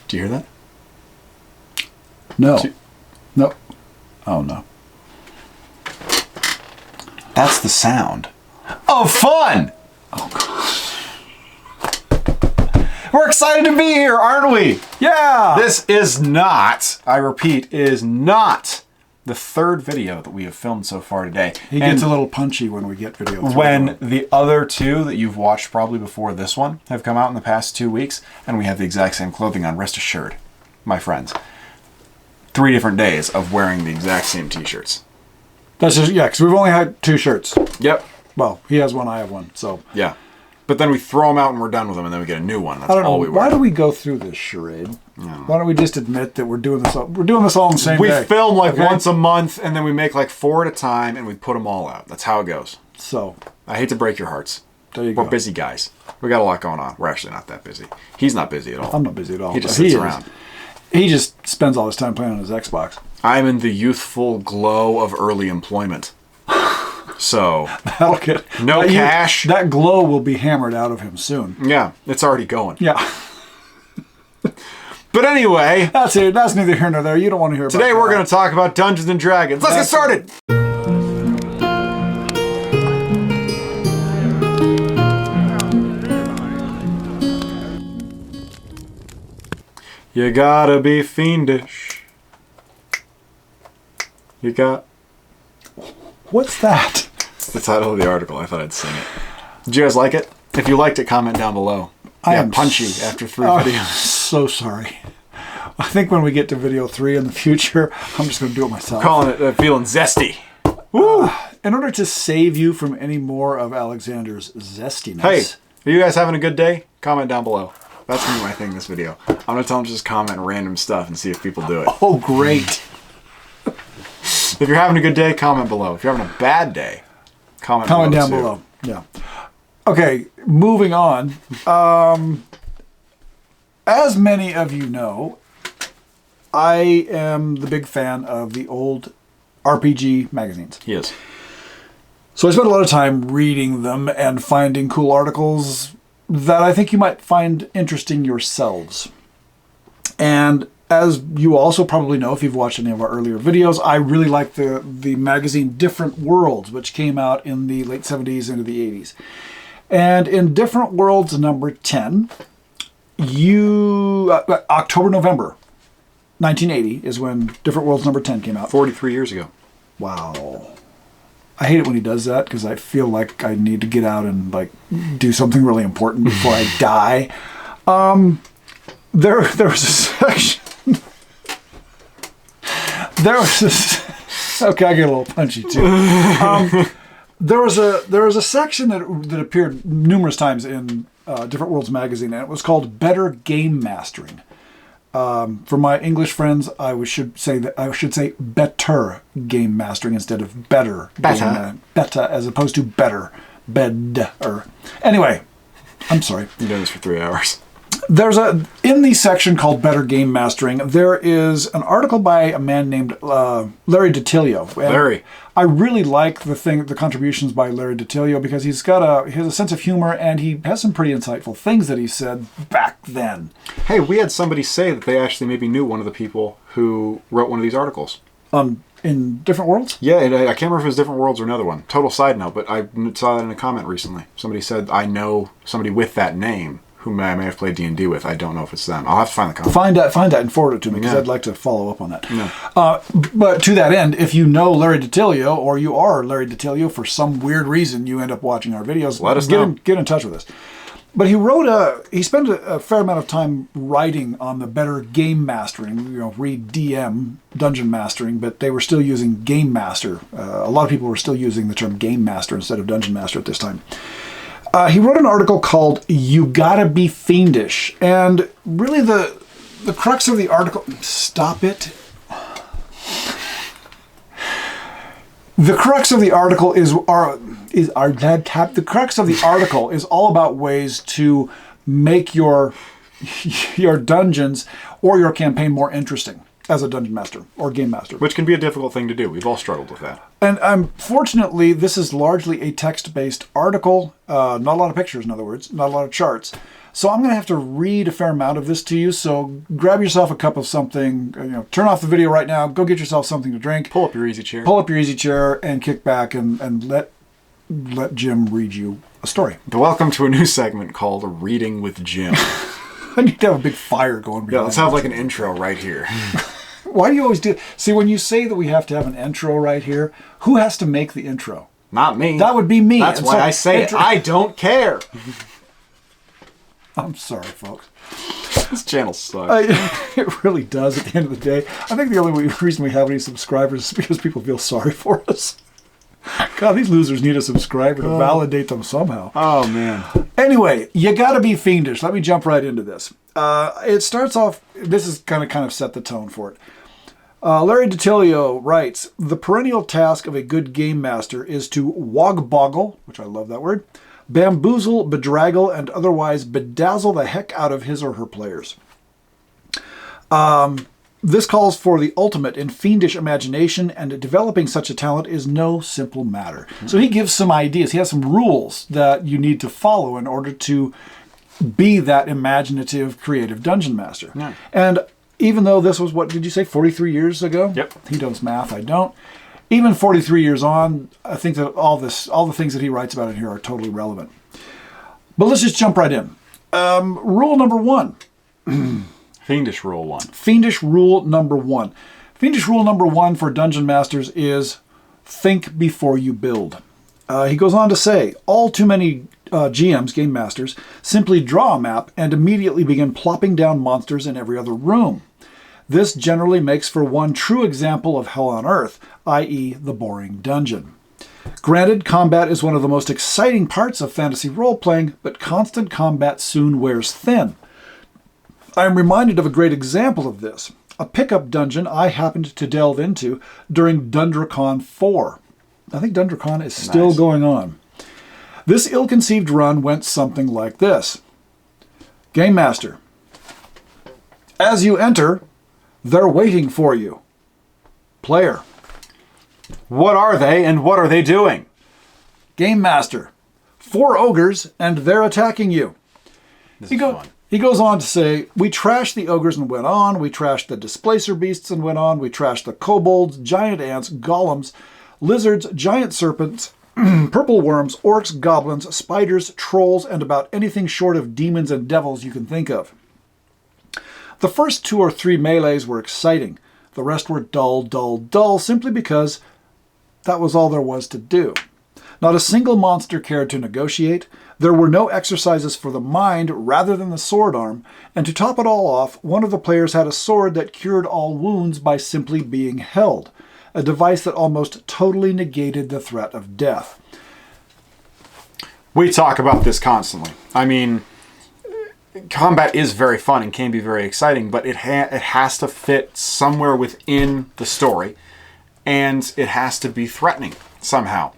Do you hear that? No. No. Oh, no. That's the sound of fun! Oh, God. We're excited to be here, aren't we? Yeah! This is not, I repeat, is not the third video that we have filmed so far today. He gets a little punchy when we get video. When the other two that you've watched probably before this one have come out in the past 2 weeks, and we have the exact same clothing on, rest assured, my friends. 3 different days of wearing the exact same t-shirts. That's just, yeah, because we've only had 2 shirts. Yep. Well, he has one, I have one, so. Yeah. But then we throw them out and we're done with them, and then we get a new one. That's all we wear. Why do we go through this charade? Why don't we just admit that we're doing this all, on the same day? We film like once a month, and then we make like 4 at a time, and we put them all out. That's how it goes. So. I hate to break your hearts. There you go. We're busy guys. We got a lot going on. We're actually not that busy. He's not busy at all. I'm not busy at all. He just sits around. He just spends all his time playing on his Xbox. I'm in the youthful glow of early employment. So, that'll get no cash. That glow will be hammered out of him soon. Yeah, it's already going. Yeah. But anyway. That's it. That's neither here nor there. You don't want to hear about Today we're going to talk about Dungeons & Dragons. Let's get started! You gotta be fiendish. You got... What's that? It's the title of the article. I thought I'd sing it. Did you guys like it? If you liked it, comment down below. I am punchy after 3 videos. So sorry. I think when we get to video 3 in the future, I'm just going to do it myself. Calling it feeling zesty. Woo! In order to save you from any more of Alexander's zestiness. Hey, are you guys having a good day? Comment down below. That's going to be my thing this video. I'm going to tell them to just comment random stuff and see if people do it. Oh, great. If you're having a good day, comment below. If you're having a bad day, comment down below. Yeah. Okay, moving on. As many of you know, I am the big fan of the old RPG magazines. Yes. So I spent a lot of time reading them and finding cool articles that I think you might find interesting yourselves. And as you also probably know, if you've watched any of our earlier videos, I really like the magazine Different Worlds, which came out in the late 70s into the 80s. And in Different Worlds number 10, October, November 1980 is when Different Worlds number 10 came out. 43 years ago. Wow. I hate it when he does that because I feel like I need to get out and like do something really important before I die. There was a section. Okay, I get a little punchy too. There was a section that appeared numerous times in Different Worlds magazine, and it was called Better Game Mastering. For my English friends, I should say better game mastering instead of better. Better as opposed to better. Anyway, I'm sorry. You've done this for 3 hours. In the section called Better Game Mastering, there is an article by a man named Larry DiTilio. Larry. I really like the contributions by Larry DiTilio because he has a sense of humor and he has some pretty insightful things that he said back then. Hey, we had somebody say that they actually maybe knew one of the people who wrote one of these articles. In Different Worlds? Yeah, I can't remember if it was Different Worlds or another one. Total side note, but I saw that in a comment recently. Somebody said, I know somebody with that name whom I may have played D&D with. I don't know if it's them. I'll have to find the comment. Find that and forward it to me because I'd like to follow up on that. Yeah. But to that end, if you know Larry DiTilio or you are Larry DiTilio for some weird reason you end up watching our videos, let us know. Get in touch with us. But he spent a fair amount of time writing on the better game mastering, read DM, dungeon mastering, but they were still using game master. A lot of people were still using the term game master instead of dungeon master at this time. He wrote an article called You Gotta Be Fiendish. And really the crux of the article... Stop it. The crux of the article is all about ways to make your dungeons or your campaign more interesting as a dungeon master or game master. Which can be a difficult thing to do. We've all struggled with that. And fortunately, this is largely a text-based article. Not a lot of pictures, in other words. Not a lot of charts. So I'm going to have to read a fair amount of this to you. So grab yourself a cup of something, turn off the video right now, go get yourself something to drink. Pull up your easy chair. Pull up your easy chair and kick back and let Jim read you a story. Welcome to a new segment called Reading with Jim. I need to have a big fire going. Yeah, let's have like an intro right here. Why do you always do? See, when you say that we have to have an intro right here, who has to make the intro? Not me. That would be me. That's why I say it. I don't care. I'm sorry, folks. This channel sucks. It really does at the end of the day. I think the only reason we have any subscribers is because people feel sorry for us. God, these losers need a subscriber to validate them somehow. Oh, man. Anyway, you got to be fiendish. Let me jump right into this. It starts off, this is kind of set the tone for it. Larry DiTilio writes, the perennial task of a good game master is to wog-boggle, which I love that word, bamboozle, bedraggle, and otherwise bedazzle the heck out of his or her players. This calls for the ultimate in fiendish imagination, and developing such a talent is no simple matter. So he gives some ideas. He has some rules that you need to follow in order to be that imaginative, creative dungeon master. Yeah. And even though this was, what did you say, 43 years ago? Yep. He does math, I don't. Even 43 years on, I think that all the things that he writes about in here are totally relevant. But let's just jump right in. Rule number 1. Fiendish rule 1. Fiendish rule number 1. Fiendish rule number 1 for dungeon masters is think before you build. He goes on to say, all too many GMs, game masters, simply draw a map and immediately begin plopping down monsters in every other room. This generally makes for one true example of hell on earth, i.e. the boring dungeon. Granted, combat is one of the most exciting parts of fantasy role-playing, but constant combat soon wears thin. I am reminded of a great example of this, a pickup dungeon I happened to delve into during DundraCon 4. I think DundraCon is still going on. This ill-conceived run went something like this. Game Master. As you enter, they're waiting for you. Player. What are they and what are they doing? Game Master. 4 ogres and they're attacking you. This is fun. He goes on to say, we trashed the ogres and went on. We trashed the displacer beasts and went on. We trashed the kobolds, giant ants, golems, lizards, giant serpents, purple worms, orcs, goblins, spiders, trolls, and about anything short of demons and devils you can think of. The first 2 or 3 melees were exciting. The rest were dull, dull, dull, simply because that was all there was to do. Not a single monster cared to negotiate. There were no exercises for the mind rather than the sword arm, and to top it all off, one of the players had a sword that cured all wounds by simply being held, a device that almost totally negated the threat of death. We talk about this constantly. I mean, combat is very fun and can be very exciting, but it has to fit somewhere within the story, and it has to be threatening somehow.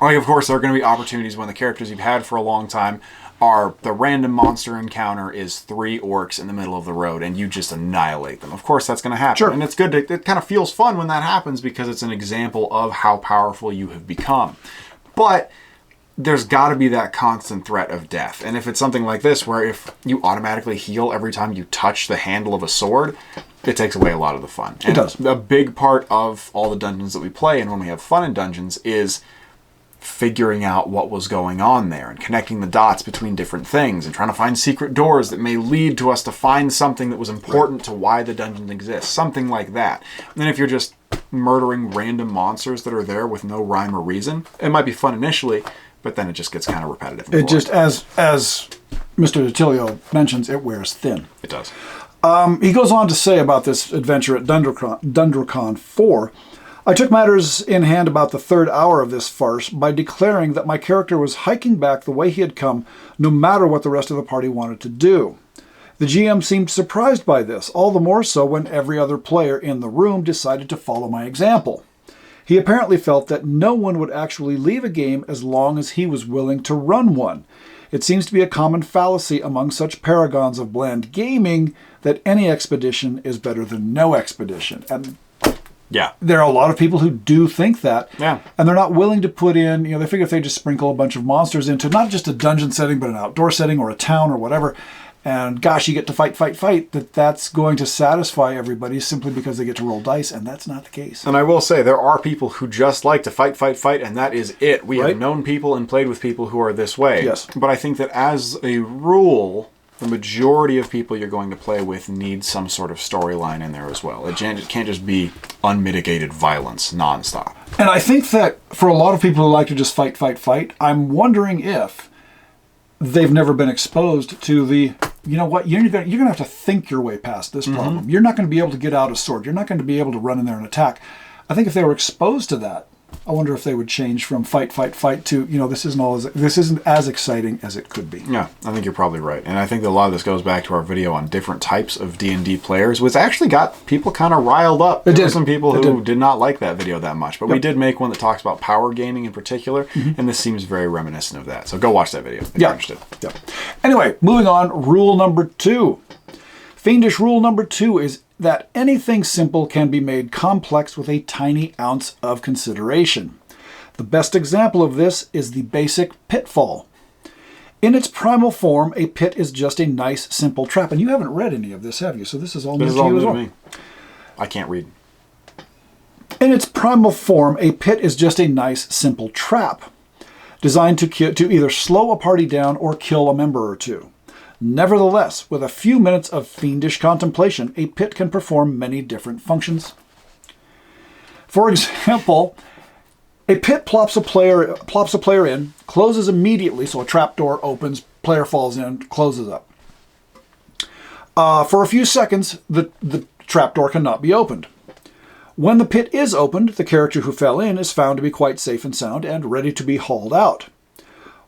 Like, of course, there are going to be opportunities when the characters you've had for a long time are the random monster encounter is 3 orcs in the middle of the road, and you just annihilate them. Of course, that's going to happen. Sure. And it's good. It kind of feels fun when that happens because it's an example of how powerful you have become. But there's got to be that constant threat of death. And if it's something like this, where if you automatically heal every time you touch the handle of a sword, it takes away a lot of the fun. It does. A big part of all the dungeons that we play, and when we have fun in dungeons, is figuring out what was going on there and connecting the dots between different things and trying to find secret doors that may lead to us to find something that was important to why the dungeon exists. Something like that. And then if you're just murdering random monsters that are there with no rhyme or reason, it might be fun initially, but then it just gets kind of repetitive. It just, as Mr. DiTilio mentions, it wears thin. It does. He goes on to say about this adventure at DundraCon 4, I took matters in hand about the 3rd hour of this farce by declaring that my character was hiking back the way he had come, no matter what the rest of the party wanted to do. The GM seemed surprised by this, all the more so when every other player in the room decided to follow my example. He apparently felt that no one would actually leave a game as long as he was willing to run one. It seems to be a common fallacy among such paragons of bland gaming that any expedition is better than no expedition. And Yeah. There are a lot of people who do think that. Yeah. And they're not willing to put in, they figure if they just sprinkle a bunch of monsters into not just a dungeon setting, but an outdoor setting or a town or whatever, and gosh, you get to fight, that's going to satisfy everybody simply because they get to roll dice, and that's not the case. And I will say, there are people who just like to fight, and that is it. We have known people and played with people who are this way. Yes. But I think that as a rule, the majority of people you're going to play with need some sort of storyline in there as well. It can't just be unmitigated violence nonstop. And I think that for a lot of people who like to just fight, I'm wondering if they've never been exposed to the, you know what, you're going to have to think your way past this problem. You're not going to be able to get out a sword. You're not going to be able to run in there and attack. I think if they were exposed to that, I wonder if they would change from fight to, this isn't as exciting as it could be. Yeah, I think you're probably right. And I think that a lot of this goes back to our video on different types of D&D players, which actually got people kind of riled up. There were some people who did not like that video that much. But we did make one that talks about power gaming in particular, and this seems very reminiscent of that. So go watch that video if you're interested. Yeah. Anyway, moving on, rule number 2. Fiendish rule number 2 is that anything simple can be made complex with a tiny ounce of consideration. The best example of this is the basic pitfall. In its primal form, a pit is just a nice, simple trap. And you haven't read any of this, have you? So this is all new to you as well. Me. I can't read. In its primal form, a pit is just a nice, simple trap, designed to either slow a party down or kill a member or two. Nevertheless, with a few minutes of fiendish contemplation, a pit can perform many different functions. For example, a pit plops a player in, closes immediately, so a trapdoor opens, player falls in, closes up. For a few seconds, the trapdoor cannot be opened. When the pit is opened, the character who fell in is found to be quite safe and sound and ready to be hauled out.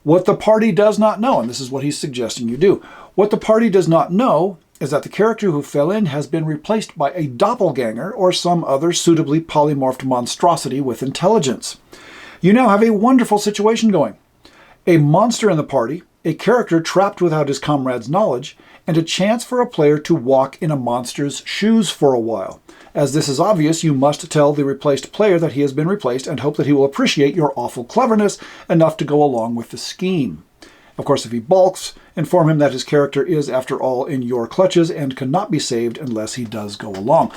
What the party does not know, and this is what he's suggesting you do, what the party does not know is that the character who fell in has been replaced by a doppelganger or some other suitably polymorphed monstrosity with intelligence. You now have a wonderful situation going. A monster in the party, a character trapped without his comrade's knowledge, and a chance for a player to walk in a monster's shoes for a while. As this is obvious, you must tell the replaced player that he has been replaced and hope that he will appreciate your awful cleverness enough to go along with the scheme. Of course, if he balks, inform him that his character is, after all, in your clutches and cannot be saved unless he does go along.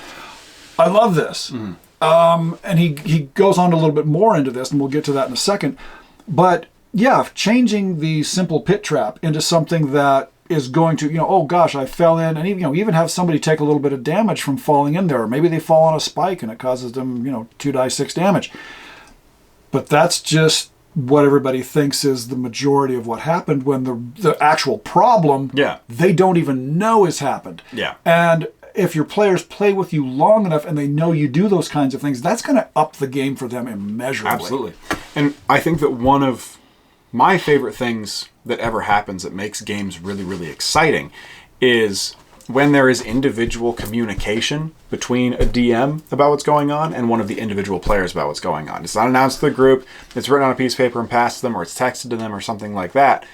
I love this. And he goes on a little bit more into this, and we'll get to that in a second. But yeah, changing the simple pit trap into something that is going to, oh gosh, I fell in, and even have somebody take a little bit of damage from falling in there. Or maybe they fall on a spike and it causes them, 2d6 damage. But that's just what everybody thinks is the majority of what happened, when the actual problem, they don't even know has happened. Yeah. And if your players play with you long enough and they know you do those kinds of things, that's going to up the game for them immeasurably. Absolutely. And I think that one of my favorite things that ever happens that makes games really, really exciting is when there is individual communication between a DM about what's going on and one of the individual players about what's going on. It's not announced to the group, it's written on a piece of paper and passed to them, or it's texted to them or something like that.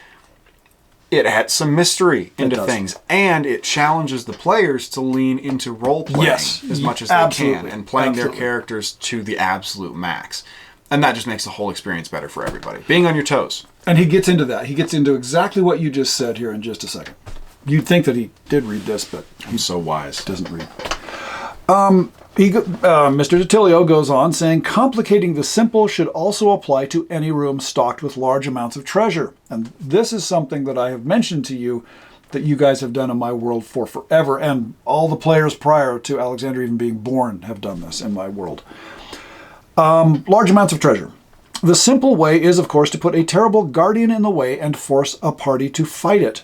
It adds some mystery into things, and it challenges the players to lean into role-playing as much as they can, and playing their characters to the absolute max. And that just makes the whole experience better for everybody. Being on your toes. And he gets into that. He gets into exactly what you just said here in just a second. You'd think that he did read this, but he's so wise. Doesn't read. Mr. DiTilio goes on saying, complicating the simple should also apply to any room stocked with large amounts of treasure. And this is something that I have mentioned to you that you guys have done in my world for forever. And all the players prior to Alexander even being born have done this in my world. Large amounts of treasure. The simple way is, of course, to put a terrible guardian in the way and force a party to fight it.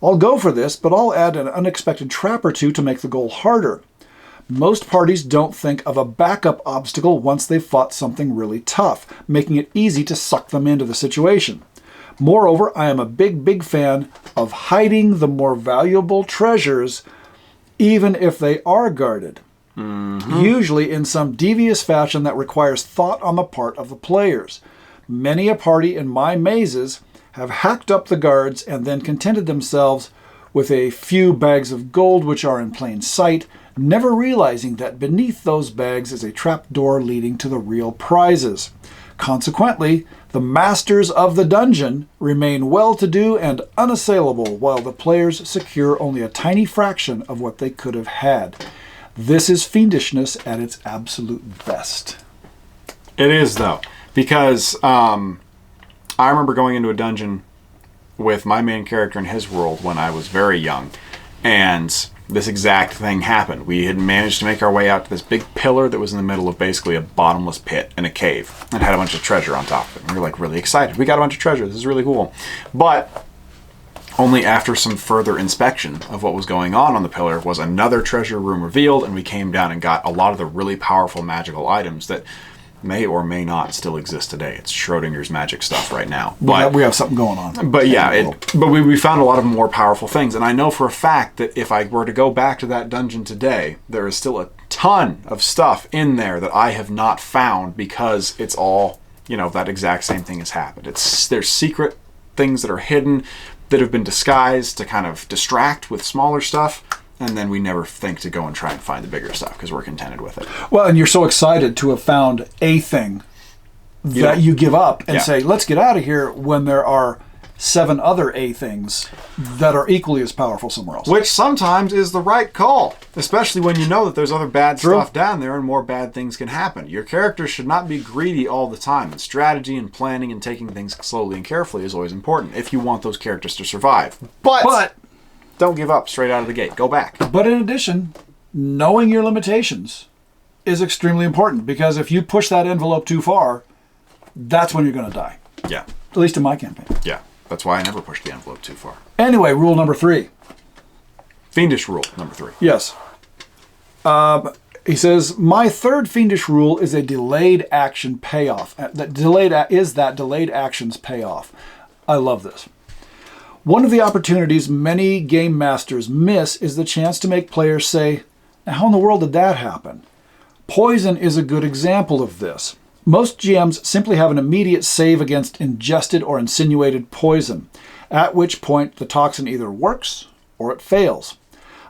I'll go for this, but I'll add an unexpected trap or two to make the goal harder. Most parties don't think of a backup obstacle once they've fought something really tough, making it easy to suck them into the situation. Moreover, I am a big fan of hiding the more valuable treasures, even if they are guarded. Usually in some devious fashion that requires thought on the part of the players. Many a party in my mazes have hacked up the guards and then contented themselves with a few bags of gold which are in plain sight, never realizing that beneath those bags is a trapdoor leading to the real prizes. Consequently, the masters of the dungeon remain well-to-do and unassailable, while the players secure only a tiny fraction of what they could have had. This is fiendishness at its absolute best. It is, though, because I remember going into a dungeon with my main character in his world when I was very young, and this exact thing happened. We had managed to make our way out to this big pillar that was in the middle of basically a bottomless pit in a cave and had a bunch of treasure on top of it. And we were like really excited. We got a bunch of treasure. This is really cool. But only after some further inspection of what was going on the pillar was another treasure room revealed, and we came down and got a lot of the really powerful magical items that may or may not still exist today. It's Schrodinger's magic stuff right now. But we have something going on. But yeah, we found a lot of more powerful things. And I know for a fact that if I were to go back to that dungeon today, there is still a ton of stuff in there that I have not found because it's all, that exact same thing has happened. There's secret things that are hidden that have been disguised to kind of distract with smaller stuff. And then we never think to go and try and find the bigger stuff because we're contented with it. Well, and you're so excited to have found a thing that you give up and say, let's get out of here, when there are 7 other A things that are equally as powerful somewhere else. Which sometimes is the right call, especially when you know that there's other bad stuff down there and more bad things can happen. Your character should not be greedy all the time, and strategy and planning and taking things slowly and carefully is always important if you want those characters to survive. But don't give up straight out of the gate. Go back. But in addition, knowing your limitations is extremely important, because if you push that envelope too far, that's when you're going to die. Yeah. At least in my campaign. Yeah. That's why I never pushed the envelope too far. Anyway, rule number 3. Fiendish rule number 3. Yes. He says, my third fiendish rule is a delayed action payoff. That delayed actions payoff. I love this. One of the opportunities many game masters miss is the chance to make players say, how in the world did that happen? Poison is a good example of this. Most GMs simply have an immediate save against ingested or insinuated poison, at which point the toxin either works or it fails.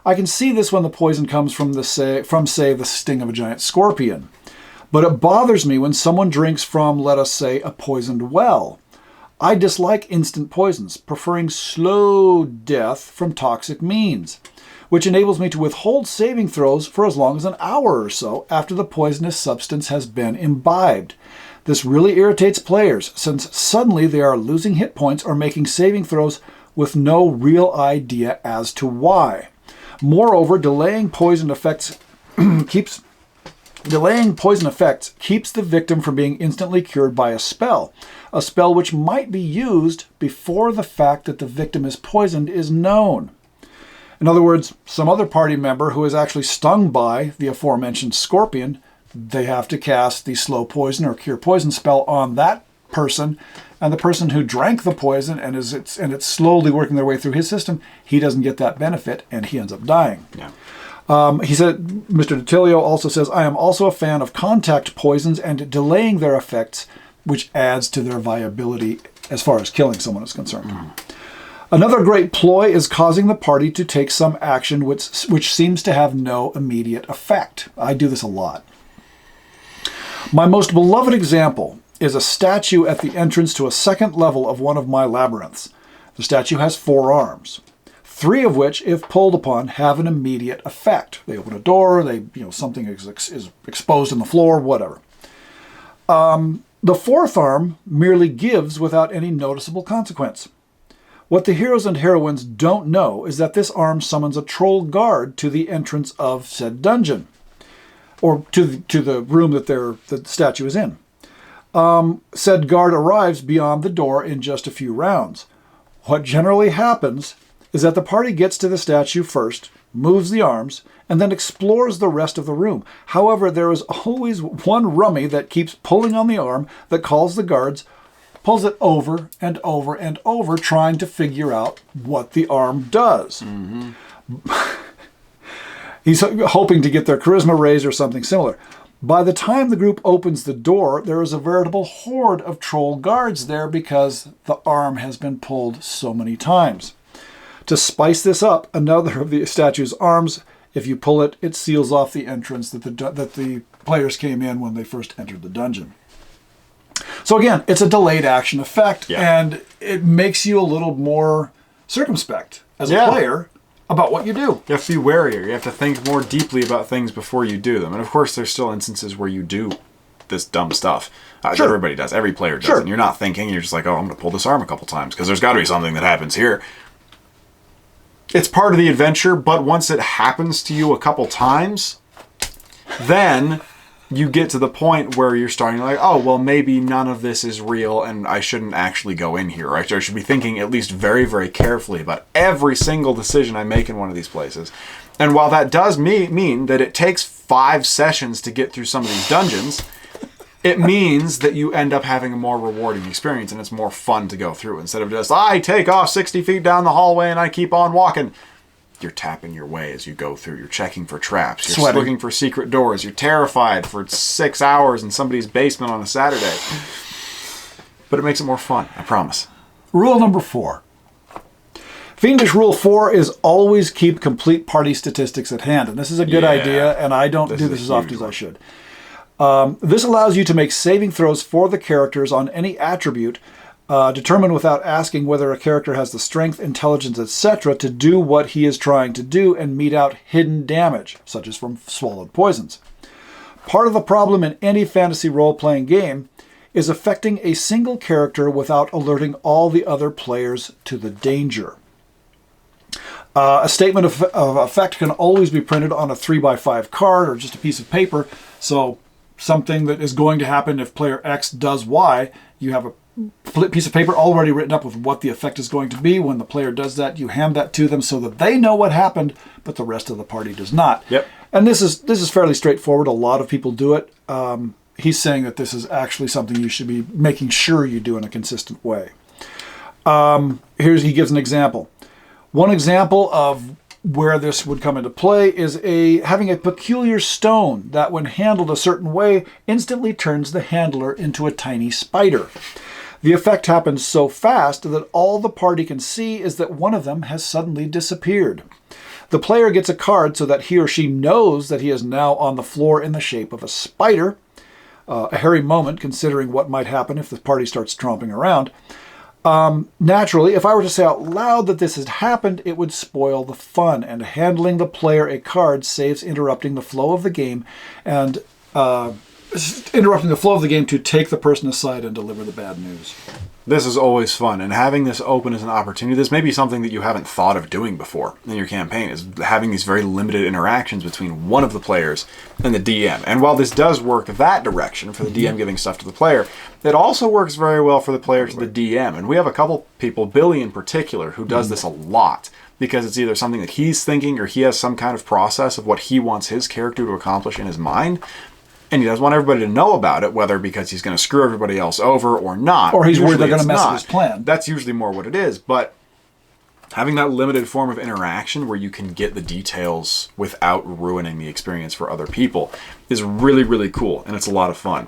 I can see this when the poison comes from say, the sting of a giant scorpion. But it bothers me when someone drinks from, let us say, a poisoned well. I dislike instant poisons, preferring slow death from toxic means, which enables me to withhold saving throws for as long as an hour or so after the poisonous substance has been imbibed. This really irritates players, since suddenly they are losing hit points or making saving throws with no real idea as to why. Moreover, delaying poison effects keeps the victim from being instantly cured by a spell which might be used before the fact that the victim is poisoned is known. In other words, some other party member who is actually stung by the aforementioned scorpion, they have to cast the slow poison or cure poison spell on that person, and the person who drank the poison and it's slowly working their way through his system, he doesn't get that benefit and he ends up dying. Yeah. He said, Mr. DiTilio also says, I am also a fan of contact poisons and delaying their effects, which adds to their viability as far as killing someone is concerned. Another great ploy is causing the party to take some action which seems to have no immediate effect. I do this a lot. My most beloved example is a statue at the entrance to a second level of one of my labyrinths. The statue has 4 arms. 3 of which, if pulled upon, have an immediate effect. They open a door, something is exposed in the floor, whatever. The 4th arm merely gives without any noticeable consequence. What the heroes and heroines don't know is that this arm summons a troll guard to the entrance of said dungeon, or to the room that the statue is in. Said guard arrives beyond the door in just a few rounds. What generally happens is that the party gets to the statue first, moves the arms, and then explores the rest of the room. However, there is always one rummy that keeps pulling on the arm that calls the guards, pulls it over and over and over, trying to figure out what the arm does. He's hoping to get their charisma raised or something similar. By the time the group opens the door, there is a veritable horde of troll guards there because the arm has been pulled so many times. To spice this up, another of the statue's arms If you pull it, it seals off the entrance that the players came in when they first entered the dungeon. So again, it's a delayed action effect, and it makes you a little more circumspect as a player about what you do. You have to be warier. You have to think more deeply about things before you do them. And of course, there's still instances where you do this dumb stuff. Sure. Everybody does. Every player does. And you're not thinking. You're just like, oh, I'm going to pull this arm a couple times because there's got to be something that happens here. It's part of the adventure, but once it happens to you a couple times, then you get to the point where you're starting like, oh, well, maybe none of this is real and I shouldn't actually go in here. Right? So I should be thinking at least very, very carefully about every single decision I make in one of these places. And while that does mean that it takes 5 sessions to get through some of these dungeons, it means that you end up having a more rewarding experience and it's more fun to go through. Instead of just, I take off 60 feet down the hallway and I keep on walking. You're tapping your way as you go through. You're checking for traps. You're looking for secret doors. You're terrified for 6 hours in somebody's basement on a Saturday. But it makes it more fun, I promise. Rule number 4. Fiendish Rule 4 is always keep complete party statistics at hand. And this is a good idea, and I don't do this as often as I should. This allows you to make saving throws for the characters on any attribute, determined without asking whether a character has the strength, intelligence, etc. to do what he is trying to do and mete out hidden damage, such as from swallowed poisons. Part of the problem in any fantasy role-playing game is affecting a single character without alerting all the other players to the danger. A statement of effect can always be printed on a 3x5 card or just a piece of paper, so something that is going to happen if player X does Y, you have a piece of paper already written up with what the effect is going to be. When the player does that, you hand that to them so that they know what happened, but the rest of the party does not. Yep. And this is fairly straightforward. A lot of people do it. He's saying that this is actually something you should be making sure you do in a consistent way. He gives an example. One example of where this would come into play is having a peculiar stone that, when handled a certain way, instantly turns the handler into a tiny spider. The effect happens so fast that all the party can see is that one of them has suddenly disappeared. The player gets a card so that he or she knows that he is now on the floor in the shape of a spider. A hairy moment, considering what might happen if the party starts tromping around. Naturally, if I were to say out loud that this had happened, it would spoil the fun, and handling the player a card saves interrupting the flow of the game and to take the person aside and deliver the bad news. This is always fun, and having this open as an opportunity, this may be something that you haven't thought of doing before in your campaign, is having these very limited interactions between one of the players and the DM. And while this does work that direction for the DM giving stuff to the player, it also works very well for the player to the DM. And we have a couple people, Billy in particular, who does this a lot, because it's either something that he's thinking or he has some kind of process of what he wants his character to accomplish in his mind. And he doesn't want everybody to know about it, whether because he's going to screw everybody else over or not. Or he's worried they're going to mess with his plan. That's usually more what it is. But having that limited form of interaction where you can get the details without ruining the experience for other people is really, really cool. And it's a lot of fun.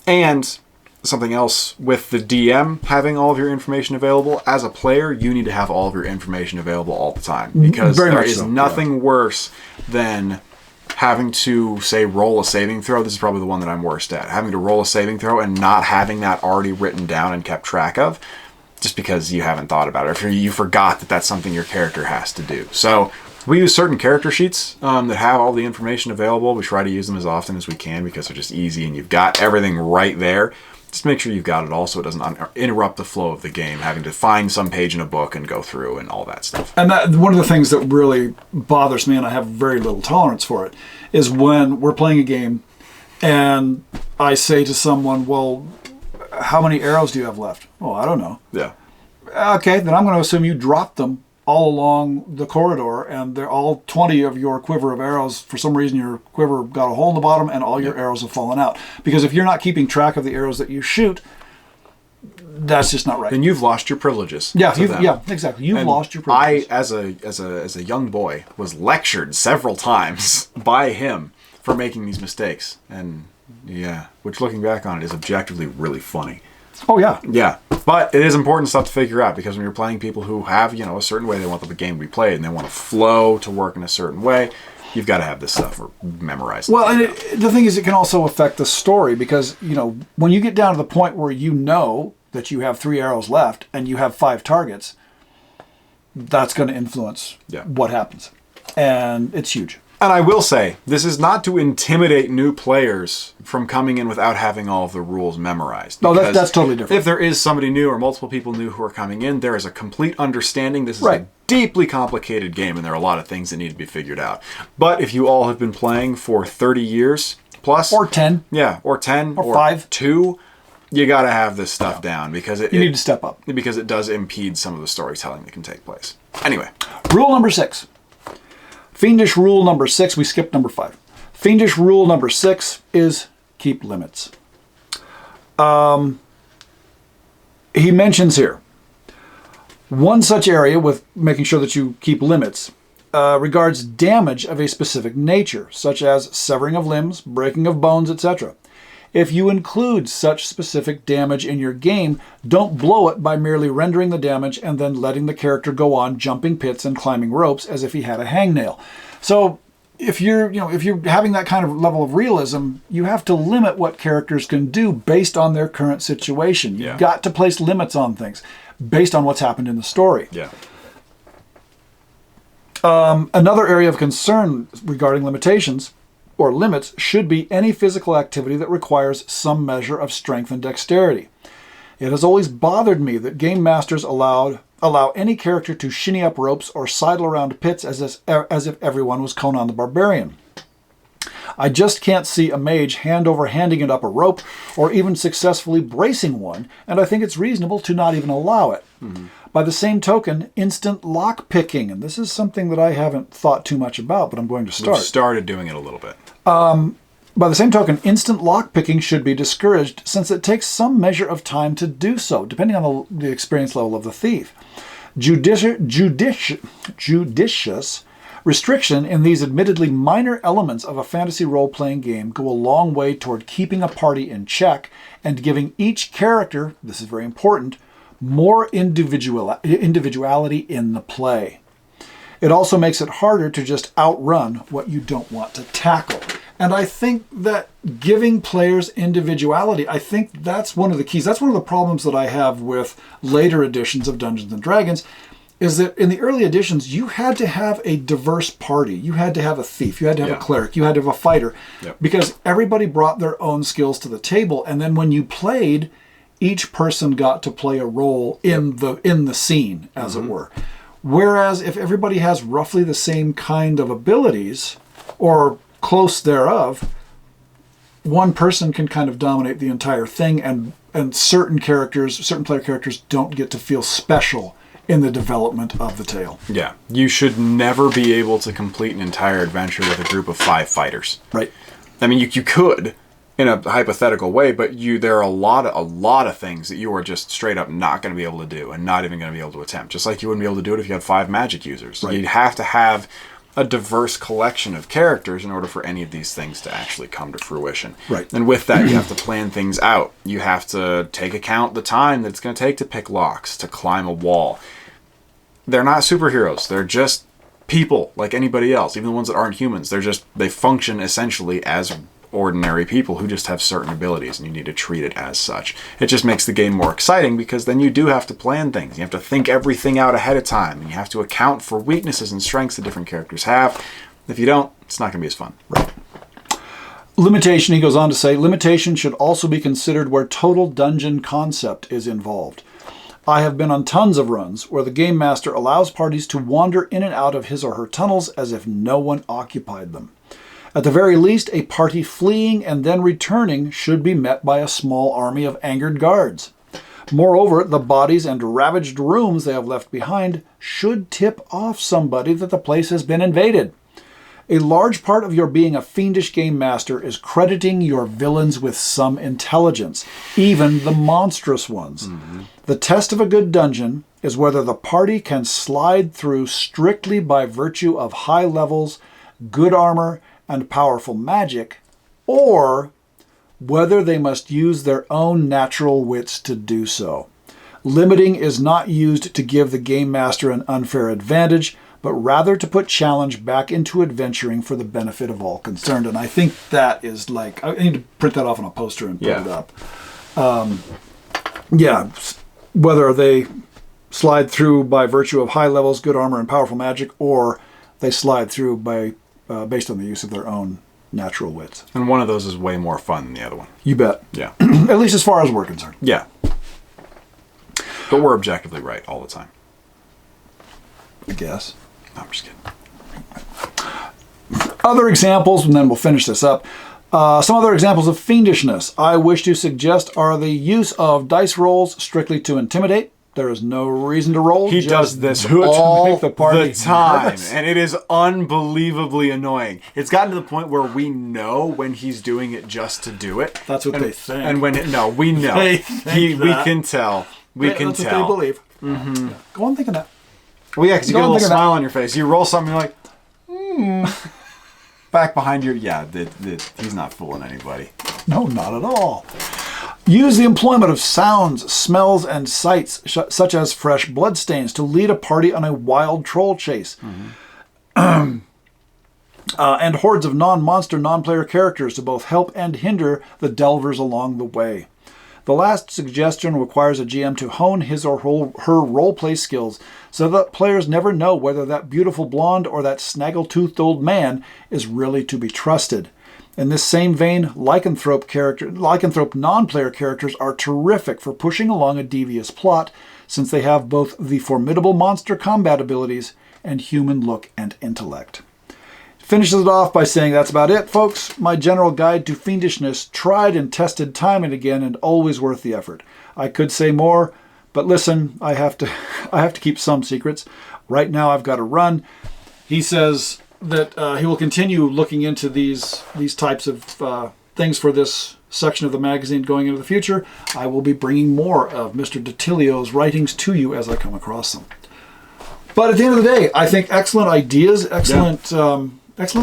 And something else with the DM having all of your information available, as a player, you need to have all of your information available all the time. Because there is nothing worse than having to, say, roll a saving throw. This is probably the one that I'm worst at. Having to roll a saving throw and not having that already written down and kept track of, just because you haven't thought about it, or you forgot that that's something your character has to do. So we use certain character sheets that have all the information available. We try to use them as often as we can because they're just easy and you've got everything right there. Just make sure you've got it all so it doesn't interrupt the flow of the game, having to find some page in a book and go through and all that stuff. And one of the things that really bothers me, and I have very little tolerance for it, is when we're playing a game and I say to someone, well, how many arrows do you have left? Oh, I don't know. Yeah. Okay, then I'm going to assume you dropped them all along the corridor, and they're all 20 of your quiver of arrows. For some reason, your quiver got a hole in the bottom, and all your arrows have fallen out. Because if you're not keeping track of the arrows that you shoot, that's just not right. Then you've lost your privileges. Yeah, exactly. You've lost your privileges. I, as a young boy, was lectured several times by him for making these mistakes, and which looking back on it is objectively really funny. Oh, yeah. Yeah. But it is important stuff to figure out, because when you're playing people who have, a certain way they want the game to be played and they want to flow to work in a certain way, you've got to have this stuff memorized. Well, and the thing is, it can also affect the story because, when you get down to the point where you know that you have 3 arrows left and you have 5 targets, that's going to influence what happens. And it's huge. And I will say, this is not to intimidate new players from coming in without having all of the rules memorized. No, that's totally different. If there is somebody new or multiple people new who are coming in, there is a complete understanding. This is a deeply complicated game, and there are a lot of things that need to be figured out. But if you all have been playing for 30 years plus... Or 10. Yeah, or 10. Or 5. 2, you got to have this stuff down because you need to step up. Because it does impede some of the storytelling that can take place. Anyway. Rule number 6. Fiendish rule number 6, we skipped number 5. Fiendish rule number 6 is keep limits. He mentions here, one such area with making sure that you keep limits regards damage of a specific nature, such as severing of limbs, breaking of bones, etc. If you include such specific damage in your game, don't blow it by merely rendering the damage and then letting the character go on jumping pits and climbing ropes as if he had a hangnail. So if you're having that kind of level of realism, you have to limit what characters can do based on their current situation. You've got to place limits on things based on what's happened in the story. Yeah. Another area of concern regarding limitations or limits should be any physical activity that requires some measure of strength and dexterity. It has always bothered me that game masters allow any character to shinny up ropes or sidle around pits as if everyone was Conan the Barbarian. I just can't see a mage hand over handing it up a rope or even successfully bracing one, and I think it's reasonable to not even allow it. Mm-hmm. By the same token, instant lock picking, and this is something that I haven't thought too much about, but I'm going to start. We've started doing it a little bit. By the same token, instant lock picking should be discouraged since it takes some measure of time to do so, depending on the experience level of the thief. Judicious restriction in these admittedly minor elements of a fantasy role-playing game go a long way toward keeping a party in check and giving each character, this is very important, more individuality in the play. It also makes it harder to just outrun what you don't want to tackle. And I think that giving players individuality, I think that's one of the keys. That's one of the problems that I have with later editions of Dungeons & Dragons, is that in the early editions, you had to have a diverse party. You had to have a thief. You had to have a cleric. You had to have a fighter. Yep. Because everybody brought their own skills to the table. And then when you played, each person got to play a role in the scene, as it were. Whereas if everybody has roughly the same kind of abilities, or close thereof, one person can kind of dominate the entire thing, and certain player characters don't get to feel special in the development of the tale. Yeah. You should never be able to complete an entire adventure with a group of 5 fighters. Right. I mean, you could in a hypothetical way, but there are a lot of things that you are just straight up not going to be able to do and not even going to be able to attempt. Just like you wouldn't be able to do it if you had 5 magic users. Right. You'd have to have a diverse collection of characters in order for any of these things to actually come to fruition. Right. And with that, you have to plan things out. You have to take account the time that it's going to take to pick locks, to climb a wall. They're not superheroes. They're just people like anybody else, even the ones that aren't humans. They function essentially as ordinary people who just have certain abilities, and you need to treat it as such. It just makes the game more exciting because then you do have to plan things. You have to think everything out ahead of time, and you have to account for weaknesses and strengths that different characters have. If you don't, it's not going to be as fun. Right. Limitation, he goes on to say, limitation should also be considered where total dungeon concept is involved. I have been on tons of runs where the game master allows parties to wander in and out of his or her tunnels as if no one occupied them. At the very least, a party fleeing and then returning should be met by a small army of angered guards. Moreover, the bodies and ravaged rooms they have left behind should tip off somebody that the place has been invaded. A large part of your being a fiendish game master is crediting your villains with some intelligence, even the monstrous ones. Mm-hmm. The test of a good dungeon is whether the party can slide through strictly by virtue of high levels, good armor, and powerful magic, or whether they must use their own natural wits to do so. Limiting is not used to give the game master an unfair advantage, but rather to put challenge back into adventuring for the benefit of all concerned. And I think that is like, I need to print that off on a poster and put it up. Whether they slide through by virtue of high levels, good armor, and powerful magic, or they slide through by based on the use of their own natural wits. And one of those is way more fun than the other one. You bet. Yeah. At least as far as we're concerned. Yeah. But we're objectively right all the time. I guess. No, I'm just kidding. Other examples, and then we'll finish this up. Some other examples of fiendishness I wish to suggest are the use of dice rolls strictly to intimidate. There is no reason to roll. He does this all the time, and it is unbelievably annoying. It's gotten to the point where we know when he's doing it just to do it. That's what they think. And when we know. They think we can tell. That's what they believe. Mm-hmm. Yeah. Go on thinking that. Well, yeah, because you get a little smile on your face. You roll something, you're like, back behind your, he's not fooling anybody. No, not at all. Use the employment of sounds, smells, and sights, such as fresh bloodstains, to lead a party on a wild troll chase. Mm-hmm. And hordes of non-monster, non-player characters to both help and hinder the delvers along the way. The last suggestion requires a GM to hone his or her role-play skills so that players never know whether that beautiful blonde or that snaggle-toothed old man is really to be trusted. In this same vein, lycanthrope non-player characters are terrific for pushing along a devious plot, since they have both the formidable monster combat abilities and human look and intellect. Finishes it off by saying, that's about it, folks. My general guide to fiendishness, tried and tested time and again, and always worth the effort. I could say more, but listen, I have to keep some secrets. Right now I've got to run. He says that he will continue looking into these types of things for this section of the magazine going into the future. I will be bringing more of Mr. Detilio's writings to you as I come across them. But at the end of the day, I think excellent ideas, excellent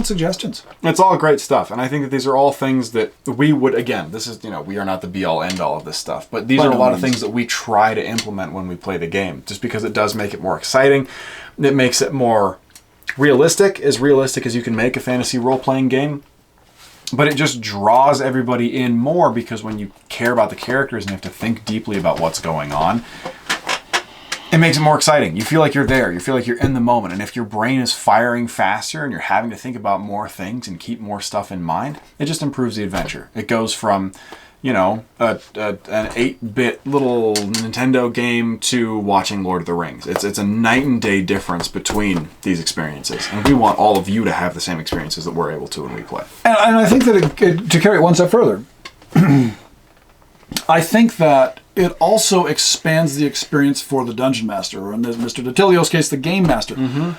suggestions. It's all great stuff, and I think that these are all things that we would, again, this is, we are not the be-all, end-all of this stuff, but these are a lot of things that we try to implement when we play the game, just because it does make it more exciting. It makes it more realistic as you can make a fantasy role-playing game, but it just draws everybody in more, because when you care about the characters and you have to think deeply about what's going on, it makes it more exciting. You feel like you're there. You feel like you're in the moment. And if your brain is firing faster and you're having to think about more things and keep more stuff in mind, it just improves the adventure. It goes from, an 8-bit little Nintendo game to watching Lord of the Rings. It's a night and day difference between these experiences. And we want all of you to have the same experiences that we're able to when we play. And I think that to carry it one step further, I think that it also expands the experience for the Dungeon Master, or in Mr. Detilio's case, the Game Master. Mm-hmm.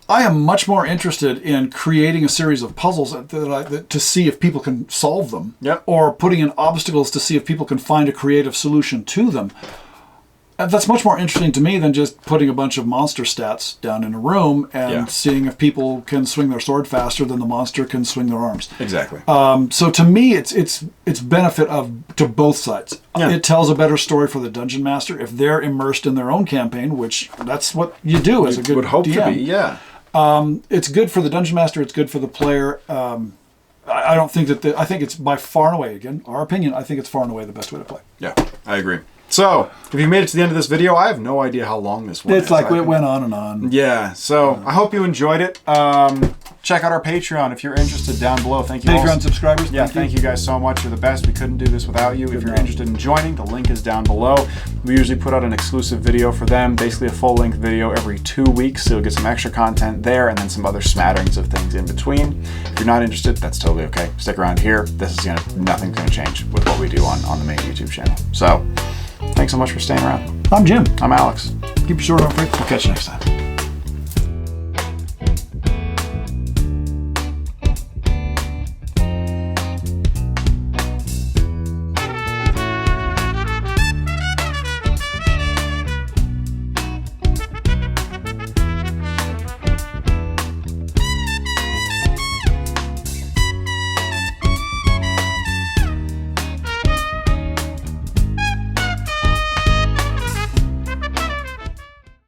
I am much more interested in creating a series of puzzles to see if people can solve them, or putting in obstacles to see if people can find a creative solution to them. That's much more interesting to me than just putting a bunch of monster stats down in a room and seeing if people can swing their sword faster than the monster can swing their arms. Exactly. So to me, it's benefit to both sides. Yeah. It tells a better story for the Dungeon Master if they're immersed in their own campaign, which that's what you do as a good would hope DM. To be, yeah. It's good for the Dungeon Master. It's good for the player. I don't think that. I think it's by far and away, again, our opinion, I think it's far and away the best way to play. Yeah, I agree. So, if you made it to the end of this video, I have no idea how long this one is. It's like it went on and on. Yeah, so I hope you enjoyed it. Check out our Patreon if you're interested down below. Thank you Patreon subscribers. Yeah, thank you guys so much. You're the best. We couldn't do this without you. If you're interested in joining, the link is down below. We usually put out an exclusive video for them, basically a full-length video every 2 weeks, so you'll get some extra content there and then some other smatterings of things in between. If you're not interested, that's totally okay. Stick around here. Nothing's gonna change with what we do on the main YouTube channel. So, thanks so much for staying around. I'm Jim. I'm Alex. Keep your sword on, Frank. We'll catch you next time.